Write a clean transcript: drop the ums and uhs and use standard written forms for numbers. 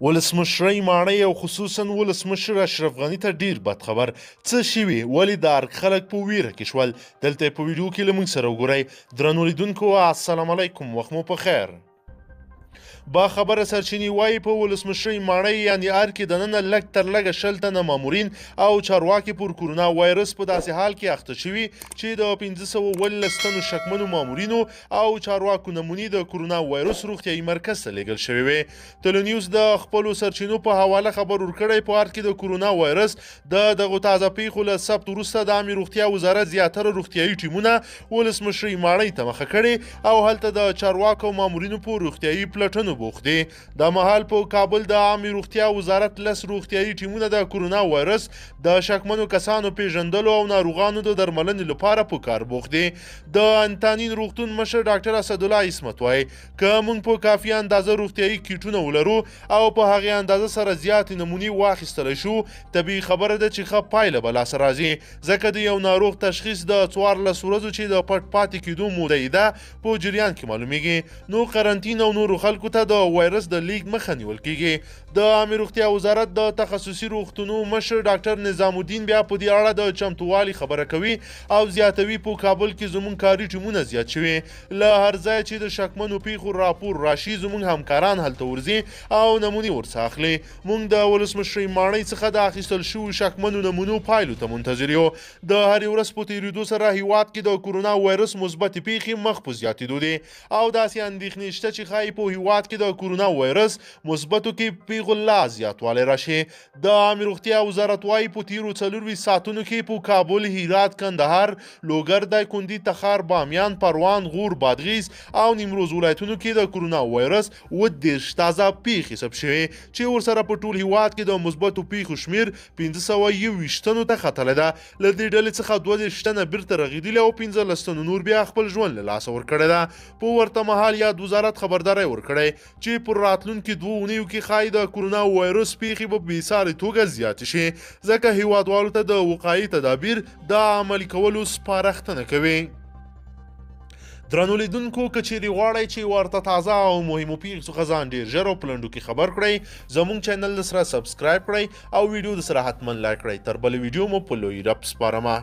ولسمشرۍ ماڼۍ او خصوصا ولسمشر اشرف غني ته ډیر بد خبر څه شوي ولې د ارګ خلک په ویره کې شول دلته په ویډیو کې له موږ سره وګورئ درنو لیدونکو السلام علیکم وخت مو په خیر با خبره سرچینی وایي په ولسمشرۍ ماڼۍ یعنی ارګ کې دننه لږ تر لږه 100 تنه مامورین او چارواکي پر کورونا وایرس په داسې حال کې اخته شوي چې د 1519 تنو شکمنو مامورینو او چارواکو نمونې د کورونا وایرس روغتیايي مرکز ته لیږل شوي وې ټلنیوز د خپلو سرچینو په حواله خبر ورکړی په ارګ کې د کورونا وایرس د دغو تازه پیښو له ثبت وروسته د عامې روغتیا وزارت زیاتره روغتیايي ټیمونه ولسمشرۍ ماڼۍ ته مخه کړې او هلته د چارواکو او مامورینو په روغتیايي پلټنو بوخت دي د مهال په کابل د عامې روغتیا وزارت لس روغتیايي ټیمونه د کورونا وایرس د شکمنو کسانو پیژندلو او ناروغانو د درملنې لپاره په کار بوخت دي د انتانین روغتون مشر ډاکټر اسدالله عصمت وایي که موږ په کافي اندازه روغتیايي کیټونه ولرو او په هغې اندازه سره زیاتې نمونې واخیستلی شو طبیعي خبره ده چې ښه پایله به لاسته راځي ځکه د یو ناروغ تشخیص د 14 ورځو چې د پټ پاتې کېدو موده یې ده په جریان کې معلومیږي نو قرنطین او نورو خلکو ته د وایرس د لیږد مخه نیول کیږي د عامې روغتیا وزارت د تخصصي روغتونو مشر ډاکټر نظام الدین بیا په دې اړه د چمتووالي خبره کوي او زیاتوي په کابل کې زموږ کاري ټیمونه زیات شوي له هر ځای چې د شکمنو پیښو راپور راشي زموږ همکاران هلته ورځي او نمونې ورڅخه اخلي موږ د ولسمشرۍ ماڼۍ څخه د اخیستل شوو شکمنو نمونو پایلو ته منتظر یو د هرې ورځ په تېرېدو سره هیواد کې د کورونا وایرس مثبتې پیښې مخ په زیاتېدو دي او داسې اندېښنې شته چې ښایي په هیواد کې د کورونا وایرس مثبتو کې پیښو لا زیاتوالی راشي د عامې روغتیا وزارت وایي په تېرو 24 ساعتونو کې په کابل هرات کندهار لوګر دایکنډي تخار بامیان پروان غور بادغیس او نیمروز ولایتونو کې د کورونا وایرس 30 تازه پیښې ثبت شوي چې ورسره په ټول هیواد کې د مثبتو پیښو شمیر 521 تنو ته ختلی ده له دې ډلې څخه 22 تنه بیرته رغېدلي او 15 تنو نور بیا خپل ژوند له لاسه ورکړی ده په ورته مهال یاد وزارت خبرداری ورکړی چې پر راتلونکي 2 اونیو کې ښایي د کورونا وایرس پیښې په بېسارې توګه زیاتې شي ځکه هیوادوالو ته د وقایي تدابیر د عملي کولو سپارښتنه کوي درنو لیدونکو که چیرې غواړئ چې ورته تازه او مهمو پیښو څخه ځان ډېر ژر او په لنډو کې خبر کړئ زموږ چینل سره سبسکرایب کړئ او ویډیو د سره حتما لایک کړئ تر بلې ویډیو مو په لوی رب سپارمه